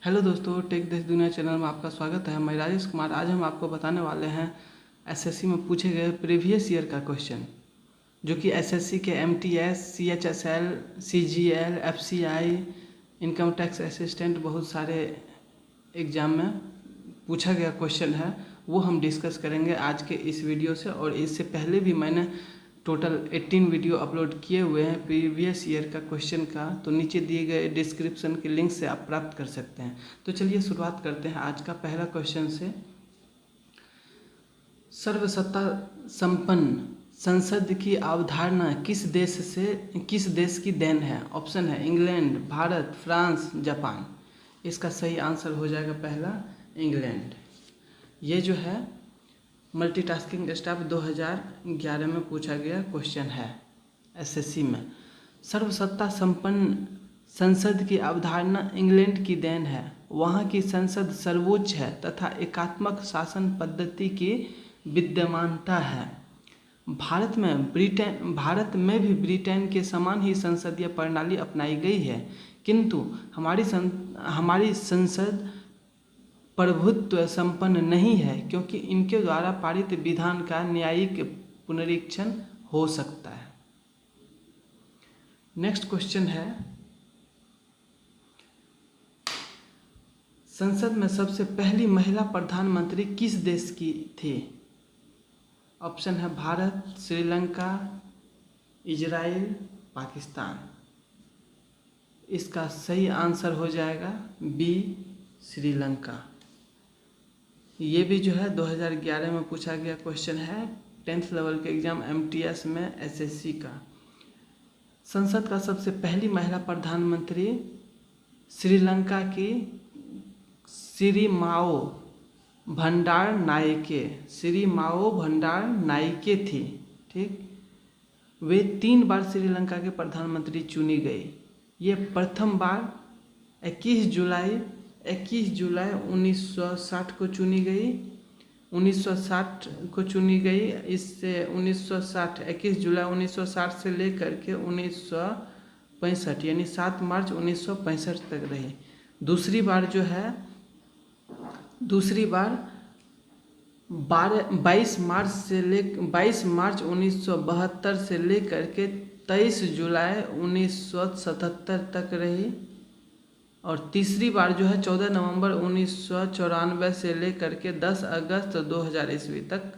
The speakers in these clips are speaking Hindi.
हेलो दोस्तों, टेक देश दुनिया चैनल में आपका स्वागत है। मैं राजेश कुमार। आज हम आपको बताने वाले हैं एसएससी में पूछे गए प्रीवियस ईयर का क्वेश्चन, जो कि एसएससी के MTS, CHSL, CGL, FCI, income tax assistant बहुत सारे एग्ज़ाम में पूछा गया क्वेश्चन है। वो हम डिस्कस करेंगे आज के इस वीडियो से। और इससे पहले भी मैंने टोटल 18 वीडियो अपलोड किए हुए हैं प्रीवियस ईयर का क्वेश्चन का, तो नीचे दिए गए डिस्क्रिप्शन के लिंक से आप प्राप्त कर सकते हैं। तो चलिए शुरुआत करते हैं आज का पहला क्वेश्चन से। सर्वसत्ता संपन्न संसद की अवधारणा किस देश की देन है? ऑप्शन है इंग्लैंड, भारत, फ्रांस, जापान। इसका सही आंसर हो जाएगा पहला इंग्लैंड। ये जो है मल्टीटास्किंग स्टाफ 2011 में पूछा गया क्वेश्चन है एसएससी में। सर्वसत्ता संपन्न संसद की अवधारणा इंग्लैंड की देन है। वहाँ की संसद सर्वोच्च है तथा एकात्मक शासन पद्धति की विद्यमानता है। भारत में भी ब्रिटेन के समान ही संसदीय प्रणाली अपनाई गई है, किंतु हमारी संसद प्रभुत्व संपन्न नहीं है, क्योंकि इनके द्वारा पारित विधान का न्यायिक पुनरीक्षण हो सकता है। नेक्स्ट क्वेश्चन है, संसद में सबसे पहली महिला प्रधानमंत्री किस देश की थी? ऑप्शन है भारत, श्रीलंका, इजराइल, पाकिस्तान। इसका सही आंसर हो जाएगा बी, श्रीलंका। ये भी जो है 2011 में पूछा गया क्वेश्चन है 10th लेवल के एग्जाम एमटीएस में एसएससी का। संसद का सबसे पहली महिला प्रधानमंत्री श्रीलंका की सिरिमाओ भंडारनायके थी। ठीक, वे 3 बार श्रीलंका के प्रधानमंत्री चुनी गई। ये प्रथम बार 21 जुलाई 1960 को चुनी गई। 1960 को चुनी गई। इससे 21 जुलाई 1960 से लेकर के 1965 यानी 7 मार्च 1965 तक रही। दूसरी बार 22 मार्च 1972 से लेकर के 23 जुलाई 1977 तक रही। और तीसरी बार जो है 14 नवंबर 1994 से लेकर के 10 अगस्त 2000 ईस्वी तक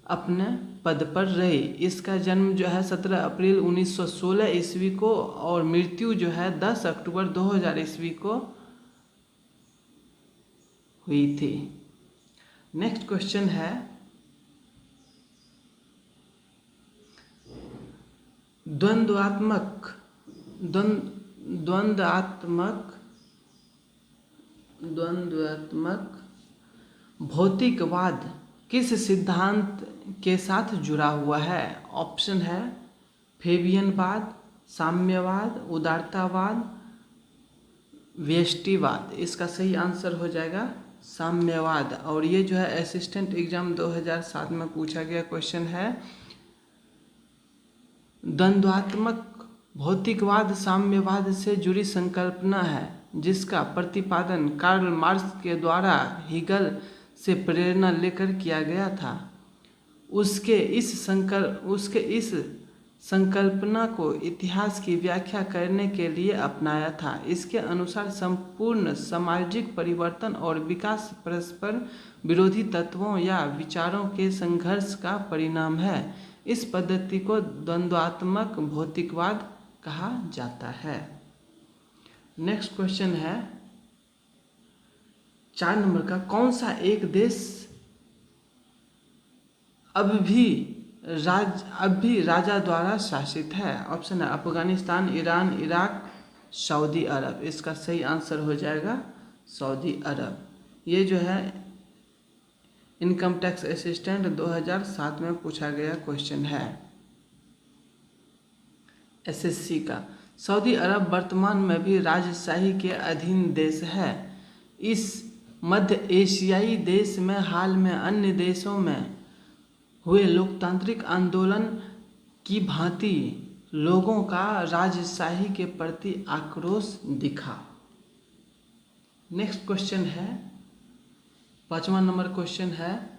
अपने पद पर रही। इसका जन्म जो है 17 अप्रैल 1916 ईस्वी को और मृत्यु जो है 10 अक्टूबर 2000 ईस्वी को हुई थी। नेक्स्ट क्वेश्चन है, द्वंद्वात्मक भौतिकवाद किस सिद्धांत के साथ जुड़ा हुआ है? ऑप्शन है फेबियनवाद, साम्यवाद, उदारतावाद, व्यष्टिवाद। इसका सही आंसर हो जाएगा साम्यवाद। और ये जो है असिस्टेंट एग्जाम 2007 में पूछा गया क्वेश्चन है। द्वंद्वात्मक भौतिकवाद साम्यवाद से जुड़ी संकल्पना है, जिसका प्रतिपादन कार्ल मार्क्स के द्वारा हीगल से प्रेरणा लेकर किया गया था। उसके इस संकल्पना को इतिहास की व्याख्या करने के लिए अपनाया था। इसके अनुसार संपूर्ण सामाजिक परिवर्तन और विकास परस्पर विरोधी तत्वों या विचारों के संघर्ष का परिणाम है। इस पद्धति को द्वंद्वात्मक भौतिकवाद कहा जाता है। नेक्स्ट क्वेश्चन है, 4 नंबर का, कौन सा एक देश अब भी राजा द्वारा शासित है? ऑप्शन है अफगानिस्तान, ईरान, इराक, सऊदी अरब। इसका सही आंसर हो जाएगा सऊदी अरब। ये जो है इनकम टैक्स असिस्टेंट 2007 में पूछा गया क्वेश्चन है एसएससी का। सऊदी अरब वर्तमान में भी राजशाही के अधीन देश है। इस मध्य एशियाई देश में हाल में अन्य देशों में हुए लोकतांत्रिक आंदोलन की भांति लोगों का राजशाही के प्रति आक्रोश दिखा। नेक्स्ट क्वेश्चन है, 5वां नंबर क्वेश्चन है,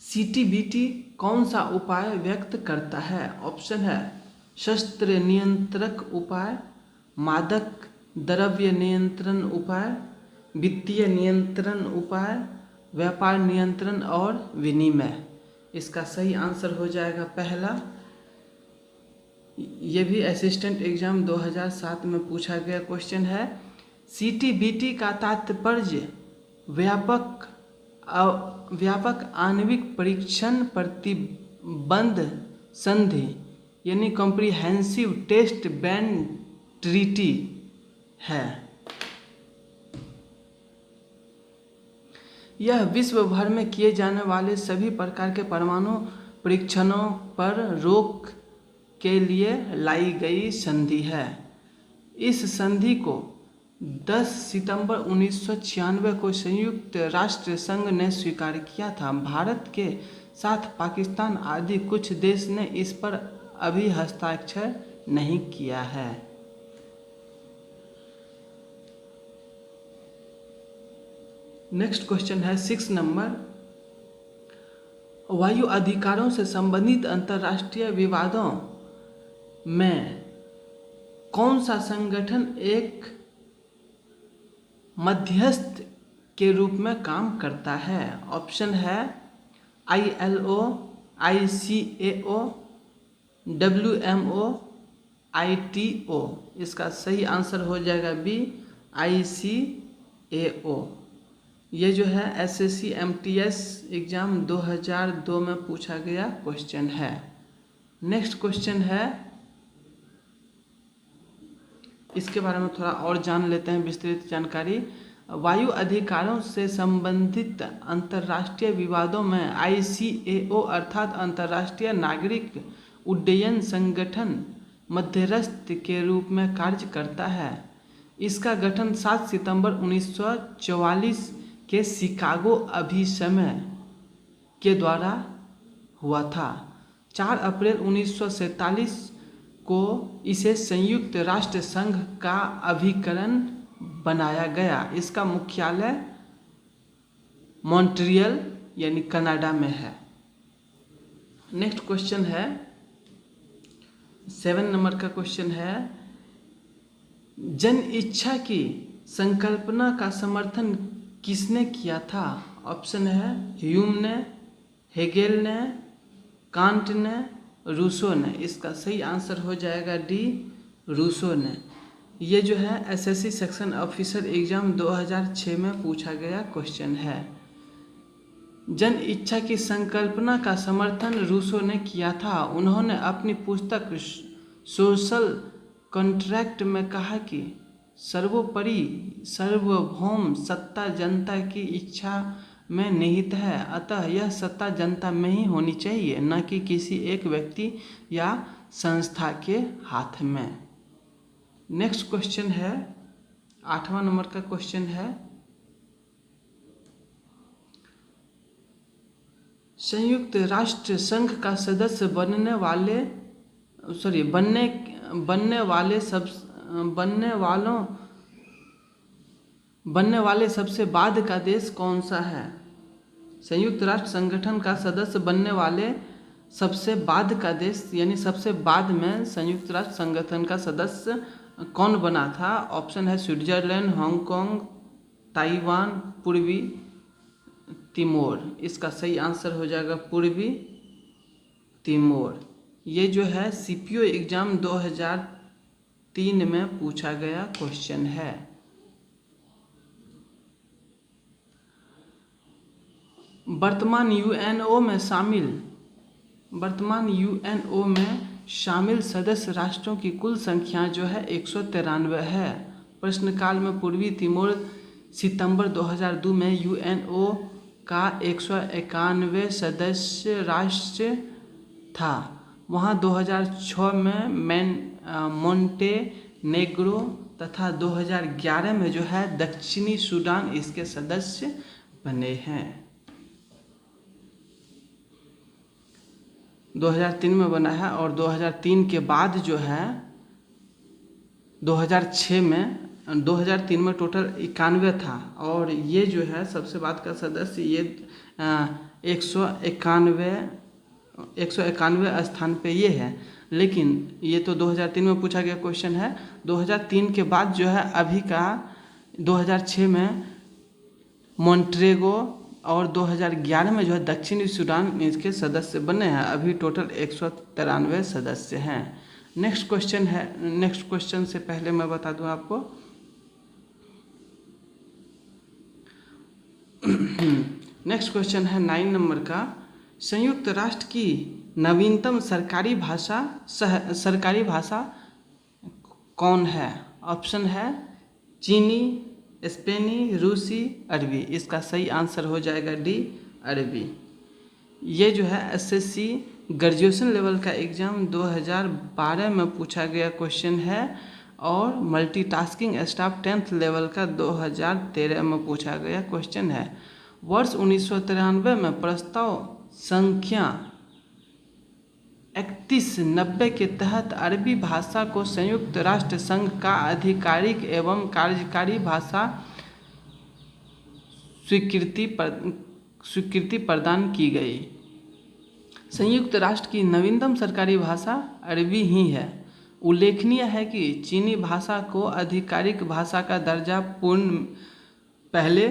CTBT कौन सा उपाय व्यक्त करता है? ऑप्शन है शस्त्र नियंत्रक उपाय, मादक द्रव्य नियंत्रण उपाय, वित्तीय नियंत्रण उपाय, व्यापार नियंत्रण और विनिमय। इसका सही आंसर हो जाएगा पहला। ये भी असिस्टेंट एग्जाम 2007 में पूछा गया क्वेश्चन है। CTBT का तात्पर्य व्यापक आणविक परीक्षण प्रतिबंध संधि यानी कॉम्प्रिहेंसिव टेस्ट बैन ट्रीटी है। यह विश्व भर में किए जाने वाले सभी प्रकार के परमाणु परीक्षणों पर रोक के लिए लाई गई संधि है। इस संधि को 10 सितंबर 1996 को संयुक्त राष्ट्र संघ ने स्वीकार किया था। भारत के साथ पाकिस्तान आदि कुछ देश ने इस पर अभी हस्ताक्षर नहीं किया है। नेक्स्ट क्वेश्चन है 6 नंबर, वायु अधिकारों से संबंधित अंतर्राष्ट्रीय विवादों में कौन सा संगठन एक मध्यस्थ के रूप में काम करता है? ऑप्शन है ILO, ICAO, WMO, ITO। इसका सही आंसर हो जाएगा बी, ICAO। ये जो है SSC MTS एग्ज़ाम 2002 में पूछा गया क्वेश्चन है। नेक्स्ट क्वेश्चन है, इसके बारे में थोड़ा और जान लेते हैं विस्तृत जानकारी। वायु अधिकारों से संबंधित अंतर्राष्ट्रीय विवादों में ICAO अर्थात अंतर्राष्ट्रीय नागरिक उड्डयन संगठन मध्यस्थ के रूप में कार्य करता है। इसका गठन 7 सितंबर 1944 के शिकागो अभिसमय के द्वारा हुआ था। 4 अप्रैल 1947 को इसे संयुक्त राष्ट्र संघ का अभिकरण बनाया गया। इसका मुख्यालय मॉन्ट्रियल यानी कनाडा में है। नेक्स्ट क्वेश्चन है 7 नंबर का क्वेश्चन है, जन इच्छा की संकल्पना का समर्थन किसने किया था? ऑप्शन है ह्यूम ने, हेगेल ने, कांट ने, रूसो ने। इसका सही आंसर हो जाएगा डी, रूसो ने। ये जो है SSC सेक्शन ऑफिसर एग्जाम 2006 में पूछा गया क्वेश्चन है। जन इच्छा की संकल्पना का समर्थन रूसो ने किया था। उन्होंने अपनी पुस्तक सोशल कॉन्ट्रैक्ट में कहा कि सर्वोपरि सार्वभौम सत्ता जनता की इच्छा में निहित है, अतः यह सत्ता जनता में ही होनी चाहिए, न कि किसी एक व्यक्ति या संस्था के हाथ में। नेक्स्ट क्वेश्चन है 8वां नंबर का क्वेश्चन है, संयुक्त राष्ट्र संघ का सदस्य बनने वाले सबसे बाद का देश कौन सा है? संयुक्त राष्ट्र संगठन का सदस्य बनने वाले सबसे बाद का देश यानी सबसे बाद में संयुक्त राष्ट्र संगठन का सदस्य कौन बना था? ऑप्शन है स्विट्जरलैंड, हांगकांग, ताइवान, पूर्वी तिमोर। इसका सही आंसर हो जाएगा पूर्वी तिमोर। ये जो है CPO एग्जाम 2003 में पूछा गया क्वेश्चन है। वर्तमान UNO में शामिल सदस्य राष्ट्रों की कुल संख्या जो है 193 है। प्रश्नकाल में पूर्वी तिमोर सितंबर 2002 में UNO का 191 सदस्य राष्ट्र था। वहाँ 2006 में मोंटेनेग्रो तथा 2011 में जो है दक्षिणी सूडान इसके सदस्य बने हैं। 2003 में बना है। और 2003 के बाद जो है 2006 में 2003 में टोटल 91 था। और ये जो है सबसे बाद का सदस्य ये 191 स्थान पे ये है। लेकिन ये तो 2003 में पूछा गया क्वेश्चन है। 2003 के बाद जो है अभी का 2006 में मॉन्टेनेग्रो और 2011 में जो है दक्षिणी सूडान इसके सदस्य बने हैं। अभी टोटल 193 सदस्य हैं। नेक्स्ट क्वेश्चन से पहले मैं बता दूं आपको नेक्स्ट क्वेश्चन है 9 नंबर का। संयुक्त राष्ट्र की नवीनतम सरकारी भाषा कौन है? ऑप्शन है चीनी, स्पेनी, रूसी, अरबी। इसका सही आंसर हो जाएगा डी, अरबी। ये जो है एसएससी ग्रेजुएशन लेवल का एग्ज़ाम 2012 में पूछा गया क्वेश्चन है। और मल्टीटास्किंग स्टाफ 10th लेवल का 2013 में पूछा गया क्वेश्चन है। वर्ष 1993 में प्रस्ताव संख्या 3190 के तहत अरबी भाषा को संयुक्त राष्ट्र संघ का आधिकारिक एवं कार्यकारी भाषा स्वीकृति प्रदान की गई। संयुक्त राष्ट्र की नवीनतम सरकारी भाषा अरबी ही है। उल्लेखनीय है कि चीनी भाषा को आधिकारिक भाषा का दर्जा पूर्ण पहले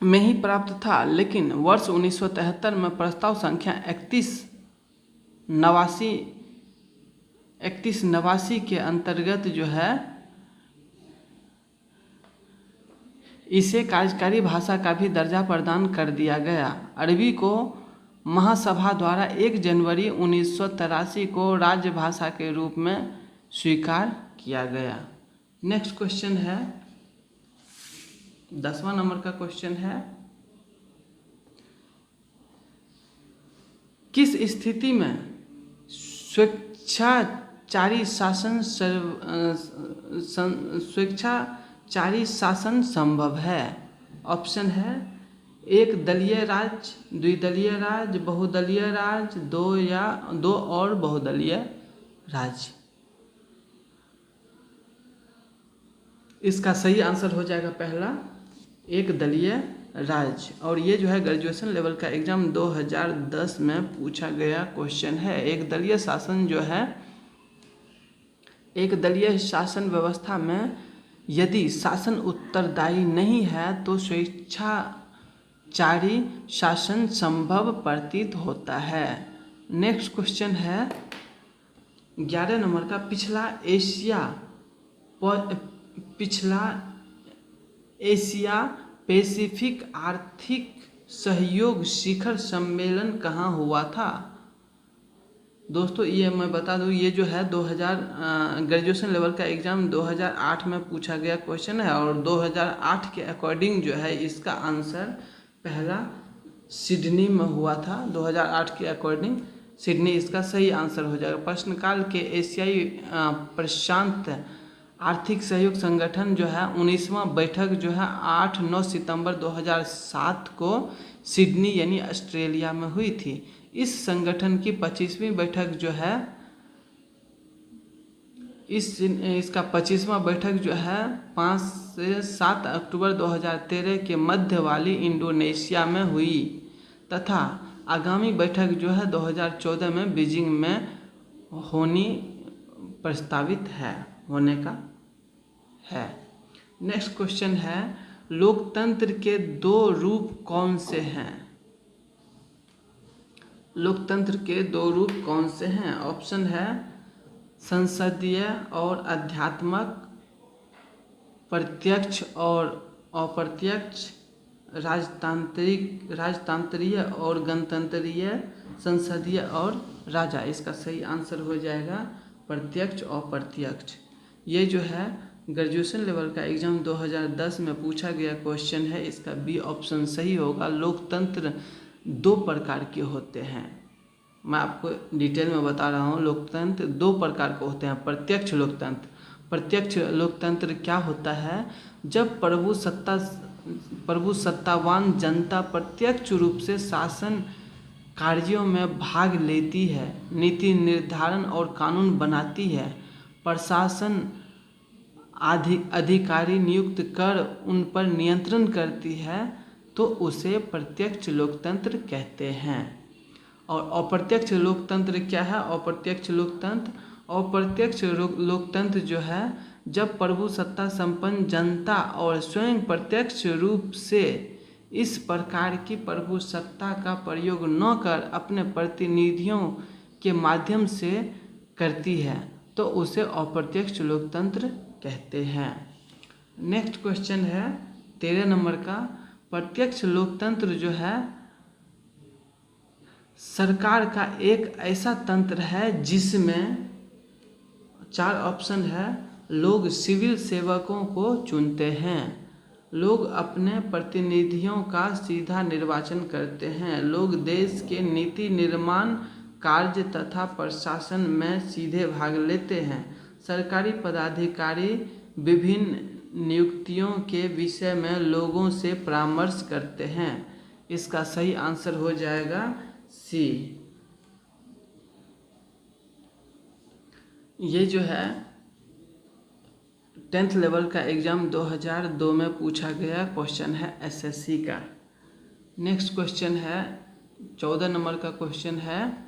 में ही प्राप्त था, लेकिन वर्ष 1973 में प्रस्ताव संख्या 3189 के अंतर्गत जो है इसे कार्यकारी भाषा का भी दर्जा प्रदान कर दिया गया। अरबी को महासभा द्वारा 1 जनवरी 1983 को राजभाषा के रूप में स्वीकार किया गया। नेक्स्ट क्वेश्चन है 10वां नंबर का क्वेश्चन है, किस स्थिति में स्वेच्छाचारी शासन संभव है? ऑप्शन है एक दलीय राज्य, द्विदलीय राज्य, बहुदलीय राज्य, दो और बहुदलीय राज्य। इसका सही आंसर हो जाएगा पहला, एक दलीय राज्य। और ये जो है ग्रेजुएशन लेवल का एग्जाम 2010 में पूछा गया क्वेश्चन है। एक दलीय शासन जो है, एक दलीय शासन व्यवस्था में यदि शासन उत्तरदायी नहीं है तो स्वेच्छाचारी शासन संभव प्रतीत होता है। नेक्स्ट क्वेश्चन है 11 नंबर का, पिछला एशिया पैसिफिक आर्थिक सहयोग शिखर सम्मेलन कहाँ हुआ था? दोस्तों ये मैं बता दूँ, ये जो है 2000 ग्रेजुएशन लेवल का एग्ज़ाम 2008 में पूछा गया क्वेश्चन है। और 2008 के अकॉर्डिंग जो है इसका आंसर पहला सिडनी में हुआ था। 2008 के अकॉर्डिंग सिडनी इसका सही आंसर हो जाएगा। प्रश्नकाल के एशियाई प्रशांत आर्थिक सहयोग संगठन जो है 19वां बैठक जो है 8-9 सितंबर 2007 को सिडनी यानी ऑस्ट्रेलिया में हुई थी। इस संगठन की 25वीं बैठक जो है इसका 25वां बैठक जो है 5 से 7 अक्टूबर 2013 के मध्य वाली इंडोनेशिया में हुई तथा आगामी बैठक जो है 2014 में बीजिंग में प्रस्तावित होने का है। नेक्स्ट क्वेश्चन है, लोकतंत्र के 2 रूप कौन से हैं? लोकतंत्र के 2 रूप कौन से हैं? ऑप्शन है संसदीय और आध्यात्मक, प्रत्यक्ष और अप्रत्यक्ष, राजतंत्रीय और गणतंत्रीय, संसदीय और राजा। इसका सही आंसर हो जाएगा प्रत्यक्ष और अप्रत्यक्ष। ये जो है ग्रेजुएशन लेवल का एग्ज़ाम 2010 में पूछा गया क्वेश्चन है। इसका बी ऑप्शन सही होगा। लोकतंत्र 2 प्रकार के होते हैं। मैं आपको डिटेल में बता रहा हूँ। लोकतंत्र 2 प्रकार के होते हैं। प्रत्यक्ष लोकतंत्र क्या होता है? जब प्रभुसत्तावान जनता प्रत्यक्ष रूप से शासन कार्यों में भाग लेती है, नीति निर्धारण और कानून बनाती है, प्रशासन अधिकारी नियुक्त कर उन पर नियंत्रण करती है, तो उसे प्रत्यक्ष लोकतंत्र कहते हैं। और अप्रत्यक्ष लोकतंत्र क्या है? अप्रत्यक्ष लोकतंत्र जो है, जब प्रभुसत्ता संपन्न जनता और स्वयं प्रत्यक्ष रूप से इस प्रकार की प्रभुसत्ता का प्रयोग न कर अपने प्रतिनिधियों के माध्यम से करती है, तो उसे अप्रत्यक्ष लोकतंत्र कहते हैं। नेक्स्ट क्वेश्चन है 13 नंबर का। प्रत्यक्ष लोकतंत्र जो है सरकार का एक ऐसा तंत्र है जिसमें 4 ऑप्शन है। लोग सिविल सेवकों को चुनते हैं, लोग अपने प्रतिनिधियों का सीधा निर्वाचन करते हैं, लोग देश के नीति निर्माण कार्य तथा प्रशासन में सीधे भाग लेते हैं, सरकारी पदाधिकारी विभिन्न नियुक्तियों के विषय में लोगों से परामर्श करते हैं। इसका सही आंसर हो जाएगा सी। ये जो है 10th लेवल का एग्ज़ाम 2002 में पूछा गया क्वेश्चन है एसएससी का। नेक्स्ट क्वेश्चन है 14 नंबर का क्वेश्चन है,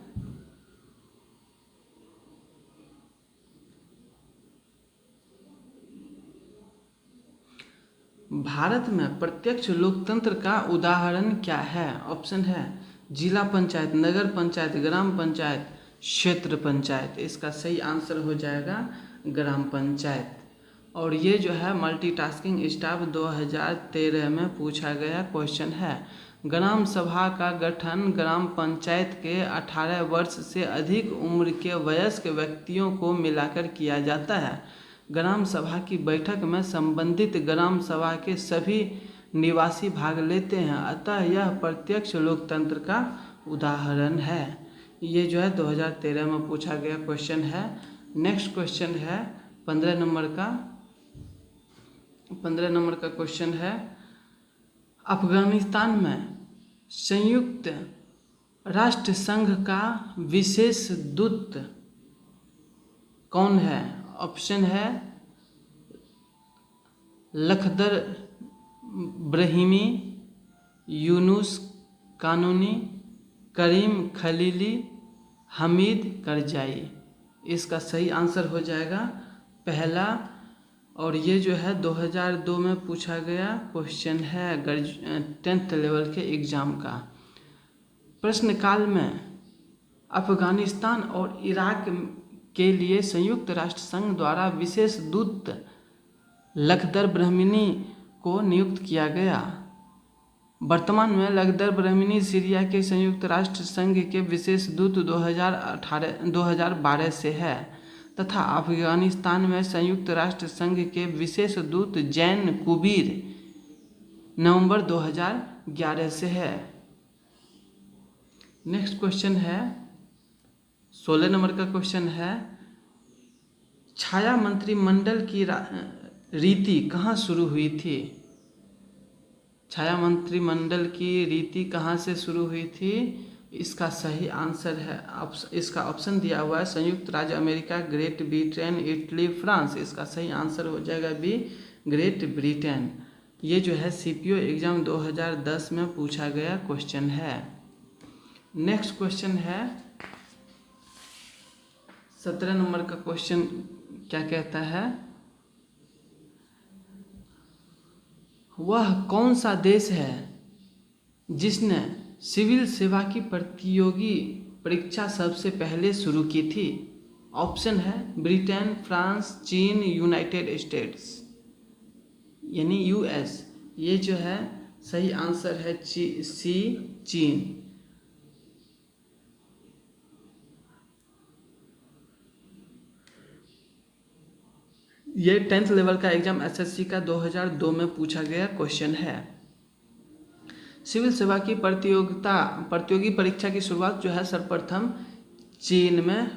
भारत में प्रत्यक्ष लोकतंत्र का उदाहरण क्या है? ऑप्शन है जिला पंचायत, नगर पंचायत, ग्राम पंचायत, क्षेत्र पंचायत। इसका सही आंसर हो जाएगा ग्राम पंचायत। और ये जो है मल्टीटास्किंग स्टाफ 2013 में पूछा गया क्वेश्चन है। ग्राम सभा का गठन ग्राम पंचायत के 18 वर्ष से अधिक उम्र के वयस्क व्यक्तियों को मिलाकर किया जाता है। ग्राम सभा की बैठक में संबंधित ग्राम सभा के सभी निवासी भाग लेते हैं, अतः यह प्रत्यक्ष लोकतंत्र का उदाहरण है। ये जो है 2013 में पूछा गया क्वेश्चन है। नेक्स्ट क्वेश्चन है 15 नंबर का क्वेश्चन है, अफगानिस्तान में संयुक्त राष्ट्र संघ का विशेष दूत कौन है? ऑप्शन है लखदर ब्रहीमी, यूनुस कानूनी, करीम खलीली, हमीद करजाई। इसका सही आंसर हो जाएगा पहला। और ये जो है 2002 में पूछा गया क्वेश्चन है 10th लेवल के एग्ज़ाम का। प्रश्नकाल में अफगानिस्तान और इराक के लिए संयुक्त राष्ट्र संघ द्वारा विशेष दूत लखदर ब्रह्मनी को नियुक्त किया गया। वर्तमान में लखदर ब्रह्मनी सीरिया के संयुक्त राष्ट्र संघ के विशेष दूत 2012 से है, तथा अफगानिस्तान में संयुक्त राष्ट्र संघ के विशेष दूत जैन कुबीर नवंबर 2011 से है। नेक्स्ट क्वेश्चन है 16 नंबर का क्वेश्चन है, छाया मंत्रिमंडल की रीति कहाँ शुरू हुई थी? छाया मंत्रिमंडल की रीति कहाँ से शुरू हुई थी? इसका सही आंसर है, इसका ऑप्शन दिया हुआ है संयुक्त राज्य America, great Britain, Italy, France. इसका सही आंसर हो जाएगा बी, ग्रेट ब्रिटेन। ये जो है सीपीओ एग्ज़ाम 2010 में पूछा गया क्वेश्चन है। नेक्स्ट क्वेश्चन है 17 नंबर का क्वेश्चन क्या कहता है, वह कौन सा देश है जिसने सिविल सेवा की प्रतियोगी परीक्षा सबसे पहले शुरू की थी? ऑप्शन है ब्रिटेन, फ्रांस, चीन, यूनाइटेड स्टेट्स यानी यूएस। ये जो है सही आंसर है सी, चीन। ये 10th लेवल का एग्जाम एसएससी का 2002 में पूछा गया क्वेश्चन है। सिविल सेवा की प्रतियोगी परीक्षा की शुरुआत जो है सर्वप्रथम चीन में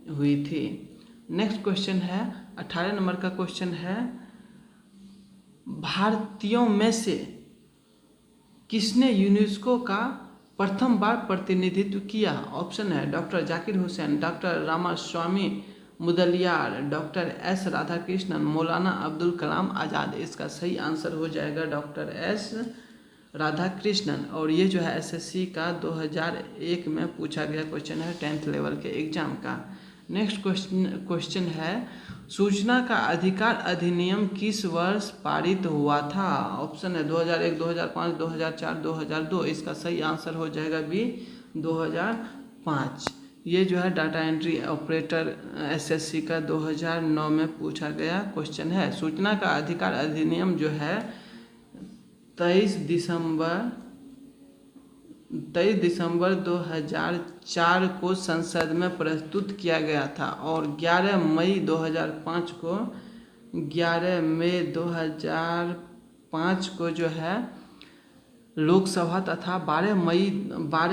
हुई थी। नेक्स्ट क्वेश्चन है 18 नंबर का क्वेश्चन है, भारतीयों में से किसने यूनेस्को का प्रथम बार प्रतिनिधित्व किया? ऑप्शन है doctor Zakir Hussain, doctor Ramaswami Mudaliar, doctor S Radhakrishnan, Maulana Abdul Kalam Azad. इसका सही आंसर हो जाएगा डॉक्टर एस राधाकृष्णन। और ये जो है एसएससी का 2001 में पूछा गया क्वेश्चन है, 10th लेवल के एग्जाम का। नेक्स्ट क्वेश्चन है, सूचना का अधिकार अधिनियम किस वर्ष पारित हुआ था? ऑप्शन है 2001, 2005, 2004, 2002। इसका सही आंसर हो जाएगा बी 2005। ये जो है डाटा एंट्री ऑपरेटर एसएससी का 2009 में पूछा गया क्वेश्चन है। सूचना का अधिकार अधिनियम जो है 23 दिसंबर 2004 को संसद में प्रस्तुत किया गया था और 11 मई 2005 को जो है लोकसभा तथा 12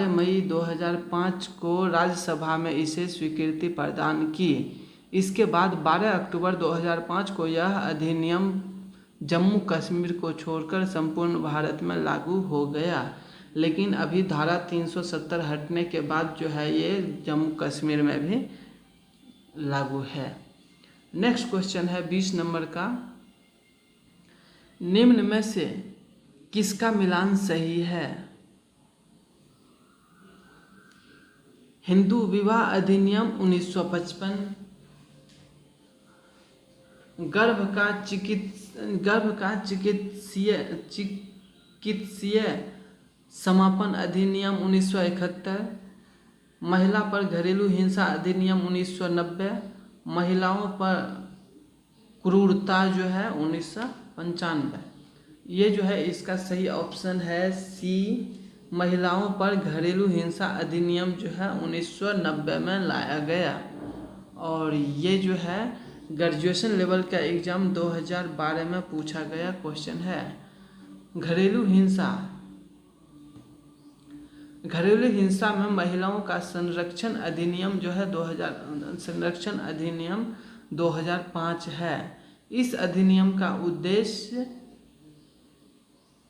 मई 2005 को राज्यसभा में इसे स्वीकृति प्रदान की। इसके बाद 12 अक्टूबर 2005 को यह अधिनियम जम्मू कश्मीर को छोड़कर संपूर्ण भारत में लागू हो गया। लेकिन अभी धारा 370 हटने के बाद जो है ये जम्मू कश्मीर में भी लागू है। नेक्स्ट क्वेश्चन है 20 नंबर का, निम्न में से किसका मिलान सही है? हिंदू विवाह अधिनियम 1955, गर्भ का चिकित्सीय समापन अधिनियम 1971, महिला पर घरेलू हिंसा अधिनियम 1990, महिलाओं पर क्रूरता जो है 1995। ये जो है इसका सही ऑप्शन है सी, महिलाओं पर घरेलू हिंसा अधिनियम जो है 1990 में लाया गया। और ये जो है ग्रेजुएशन लेवल का एग्ज़ाम 2012 में पूछा गया क्वेश्चन है। घरेलू हिंसा में महिलाओं का संरक्षण अधिनियम जो है 2005 है। इस अधिनियम का उद्देश्य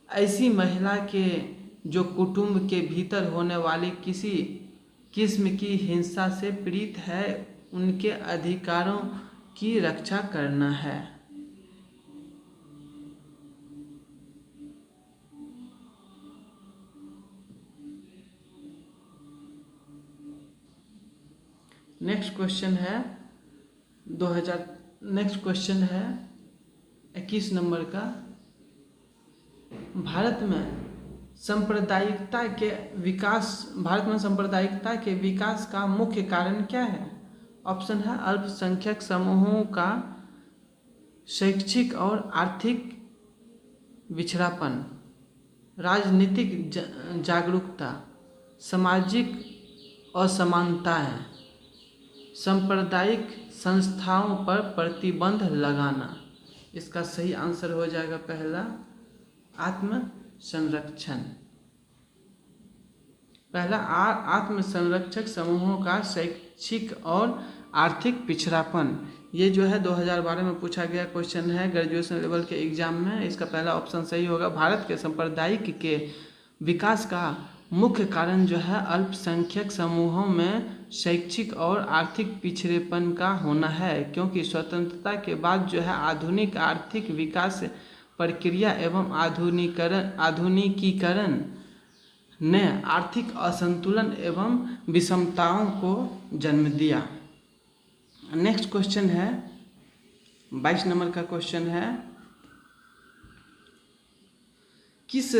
ऐसी महिला के जो कुटुंब के भीतर होने वाली किसी किस्म की हिंसा से पीड़ित है उनके अधिकारों की रक्षा करना है। नेक्स्ट क्वेश्चन है 21 नंबर का, भारत में सांप्रदायिकता के विकास का मुख्य कारण क्या है? ऑप्शन है अल्पसंख्यक समूहों का शैक्षिक और आर्थिक पिछड़ापन, राजनीतिक जागरूकता, सामाजिक असमानताएं, सांप्रदायिक संस्थाओं पर प्रतिबंध लगाना। इसका सही आंसर हो जाएगा पहला आत्म संरक्षण। पहला आत्म संरक्षक समूहों का शैक्षिक और आर्थिक पिछड़ापन। ये जो है 2012 में पूछा गया क्वेश्चन है ग्रेजुएशन लेवल के एग्जाम में। इसका पहला ऑप्शन सही होगा। भारत के सांप्रदायिक के विकास का मुख्य कारण जो है अल्पसंख्यक समूहों में शैक्षिक और आर्थिक पिछड़ेपन का होना है, क्योंकि स्वतंत्रता के बाद जो है आधुनिक आर्थिक विकास प्रक्रिया एवं आधुनिकीकरण ने आर्थिक असंतुलन एवं विषमताओं को जन्म दिया। नेक्स्ट क्वेश्चन है 22 नंबर का क्वेश्चन है, किस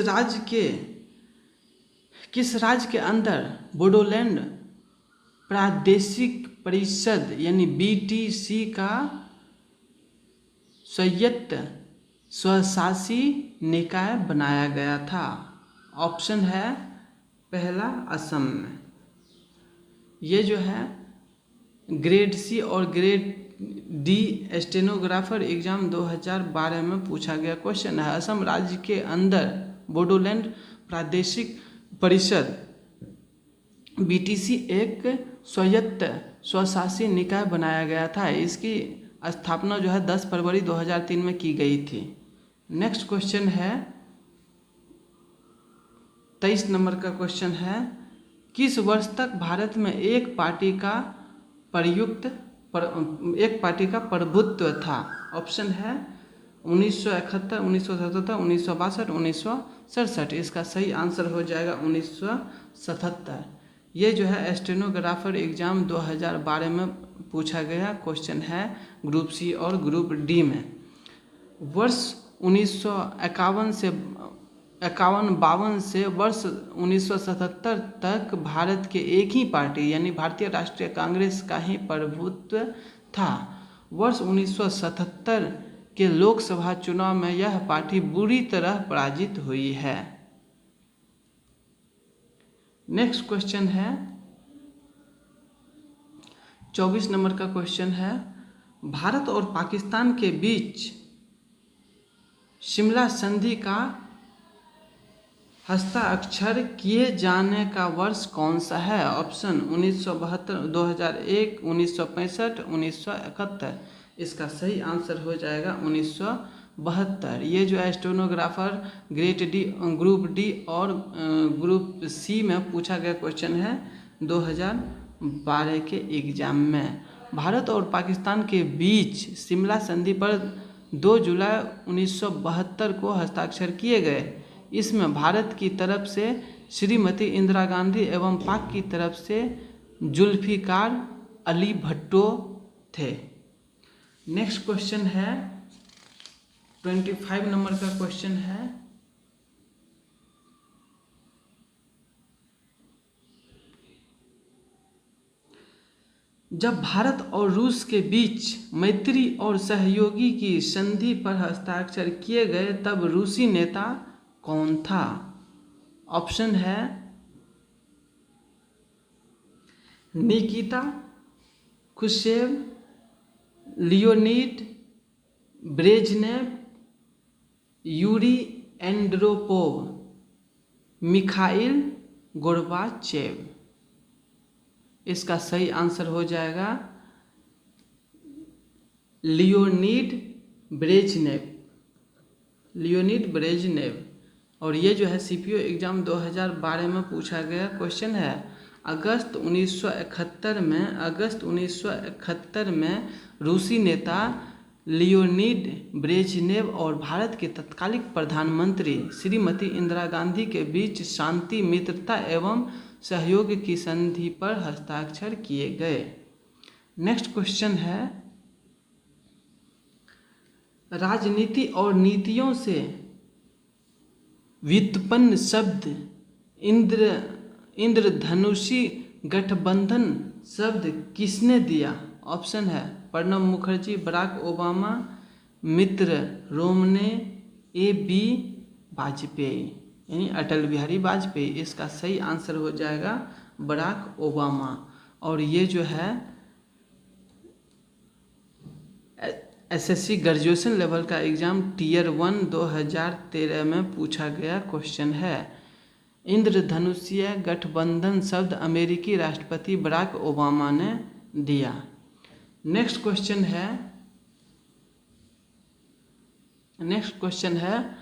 राज्य के अंदर बोडोलैंड प्रादेशिक परिषद यानी बीटीसी का स्वायत्त स्वशासी निकाय बनाया गया था? ऑप्शन है पहला असम में। ये जो है ग्रेड सी और ग्रेड डी स्टेनोग्राफर एग्जाम 2012 में पूछा गया क्वेश्चन है। असम राज्य के अंदर बोडोलैंड प्रादेशिक परिषद बीटीसी एक स्वायत्त स्वशासी निकाय बनाया गया था। इसकी स्थापना जो है 10 फरवरी 2003 में की गई थी। नेक्स्ट क्वेश्चन है 23 नंबर का क्वेश्चन है, किस वर्ष तक भारत में एक पार्टी का प्रभुत्व था? ऑप्शन है 1971, 1977, 1962, 1967। इसका सही आंसर हो जाएगा 1977। ये जो है स्टेनोग्राफर एग्जाम 2012 में पूछा गया क्वेश्चन है, ग्रुप सी और ग्रुप डी में। वर्ष 1951 से 52 से वर्ष 1977 तक भारत के एक ही पार्टी यानी भारतीय राष्ट्रीय कांग्रेस का ही प्रभुत्व था। वर्ष 1977 के लोकसभा चुनाव में यह पार्टी बुरी तरह पराजित हुई है। नेक्स्ट क्वेश्चन है 24 नंबर का क्वेश्चन है, भारत और पाकिस्तान के बीच शिमला संधि का हस्ताक्षर किए जाने का वर्ष कौन सा है? ऑप्शन 1972, 2001, 1965, 1971। इसका सही आंसर हो जाएगा 1972। ये जो है स्टेनोग्राफर ग्रुप डी और ग्रुप सी में पूछा गया क्वेश्चन है 2012 के एग्जाम में। भारत और पाकिस्तान के बीच शिमला संधि पर 2 जुलाई 1972 को हस्ताक्षर किए गए। इसमें भारत की तरफ से श्रीमती इंदिरा गांधी एवं पाक की तरफ से जुल्फिकार अली भुट्टो थे। नेक्स्ट क्वेश्चन है 25 नंबर का क्वेश्चन है, जब भारत और रूस के बीच मैत्री और सहयोगी की संधि पर हस्ताक्षर किए गए तब रूसी नेता कौन था? ऑप्शन है Nikita Khrushchev, Leonid Brezhnev, Yuri Andropov, Mikhail Gorbachev. इसका सही आंसर हो जाएगा लियोनिड ब्रेजनेव। और ये जो है सीपीओ एग्जाम 2012 में पूछा गया क्वेश्चन है। अगस्त 1971 में रूसी नेता लियोनिड ब्रेजनेव और भारत के तत्कालीन प्रधानमंत्री श्रीमती इंदिरा गांधी के बीच शांति, मित्रता एवं सहयोग की संधि पर हस्ताक्षर किए गए। नेक्स्ट क्वेश्चन है, राजनीति और नीतियों से व्युत्पन्न शब्द इंद्रधनुषी गठबंधन शब्द किसने दिया? ऑप्शन है प्रणब मुखर्जी, बराक ओबामा, मित्र रोमने, A.B. वाजपेयी यानी अटल बिहारी वाजपेयी। इसका सही आंसर हो जाएगा बराक ओबामा। और ये जो है एसएससी ग्रेजुएशन लेवल का एग्ज़ाम टियर 1 2013 में पूछा गया क्वेश्चन है। इंद्रधनुषीय गठबंधन शब्द अमेरिकी राष्ट्रपति बराक ओबामा ने दिया। नेक्स्ट क्वेश्चन है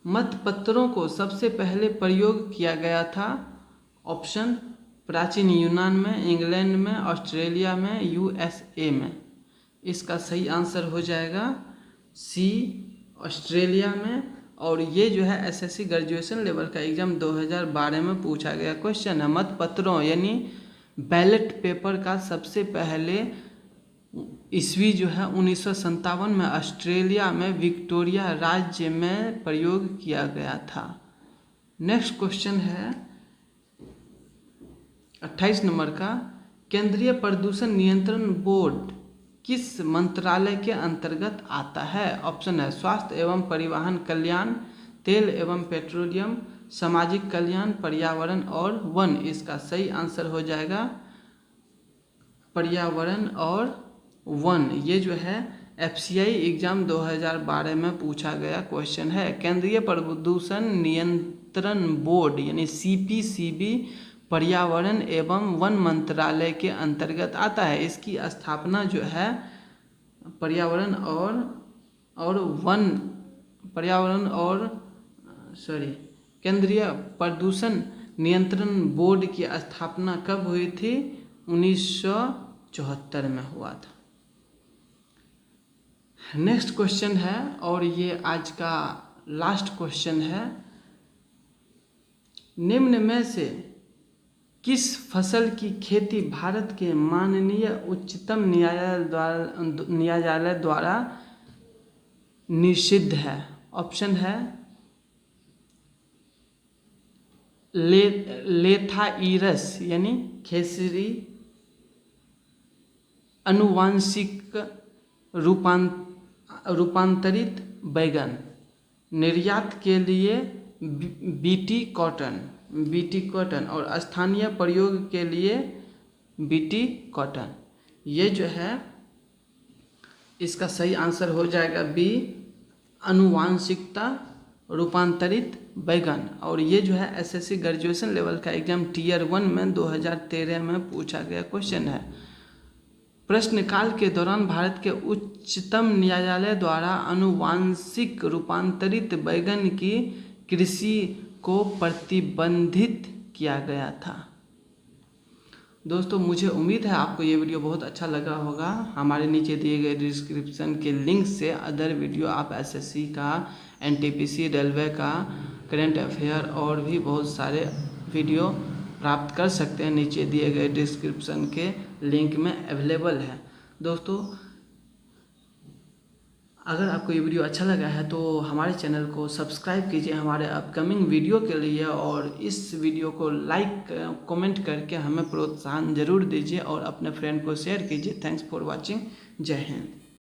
मतपत्रों को सबसे पहले प्रयोग किया गया था? ऑप्शन प्राचीन यूनान में, इंग्लैंड में, ऑस्ट्रेलिया में, USA में। इसका सही आंसर हो जाएगा सी, ऑस्ट्रेलिया में। और ये जो है एसएससी ग्रेजुएशन लेवल का एग्ज़ाम 2012 में पूछा गया क्वेश्चन है। मतपत्रों यानी बैलेट पेपर का सबसे पहले ईस्वी जो है 1957 में ऑस्ट्रेलिया में विक्टोरिया राज्य में प्रयोग किया गया था। नेक्स्ट क्वेश्चन है 28 नंबर का, केंद्रीय प्रदूषण नियंत्रण बोर्ड किस मंत्रालय के अंतर्गत आता है? ऑप्शन है स्वास्थ्य एवं परिवहन कल्याण, तेल एवं पेट्रोलियम, सामाजिक कल्याण, पर्यावरण और वन। इसका सही आंसर हो जाएगा पर्यावरण और वन। ये जो है FCI एग्जाम 2012 में पूछा गया क्वेश्चन है। केंद्रीय प्रदूषण नियंत्रण बोर्ड यानी CPCB पर्यावरण एवं वन मंत्रालय के अंतर्गत आता है। इसकी स्थापना जो है केंद्रीय प्रदूषण नियंत्रण बोर्ड की स्थापना कब हुई थी? 1974 में हुआ था। नेक्स्ट क्वेश्चन है और ये आज का लास्ट क्वेश्चन है। निम्न में से किस फसल की खेती भारत के माननीय उच्चतम न्यायालय द्वारा निषिद्ध है? ऑप्शन है लेथाइरस यानी खेसरी, अनुवांशिक रूपांतरित बैगन, निर्यात के लिए बीटी कॉटन और स्थानीय प्रयोग के लिए बीटी कॉटन। ये जो है इसका सही आंसर हो जाएगा बी, अनुवांशिकता रूपांतरित बैगन। और ये जो है एसएससी ग्रेजुएशन लेवल का एग्जाम टियर 1 में 2013 में पूछा गया क्वेश्चन है। प्रश्नकाल के दौरान भारत के उच्चतम न्यायालय द्वारा अनुवांशिक रूपांतरित बैगन की कृषि को प्रतिबंधित किया गया था। दोस्तों मुझे उम्मीद है आपको ये वीडियो बहुत अच्छा लगा होगा। हमारे नीचे दिए गए डिस्क्रिप्शन के लिंक से अदर वीडियो आप एसएससी का, एनटीपीसी, रेलवे का, करंट अफेयर और भी बहुत सारे वीडियो प्राप्त कर सकते हैं। नीचे दिए गए डिस्क्रिप्शन के लिंक में अवेलेबल है। दोस्तों अगर आपको ये वीडियो अच्छा लगा है तो हमारे चैनल को सब्सक्राइब कीजिए हमारे अपकमिंग वीडियो के लिए, और इस वीडियो को लाइक कमेंट करके हमें प्रोत्साहन ज़रूर दीजिए और अपने फ्रेंड को शेयर कीजिए। Thanks for watching. जय हिंद।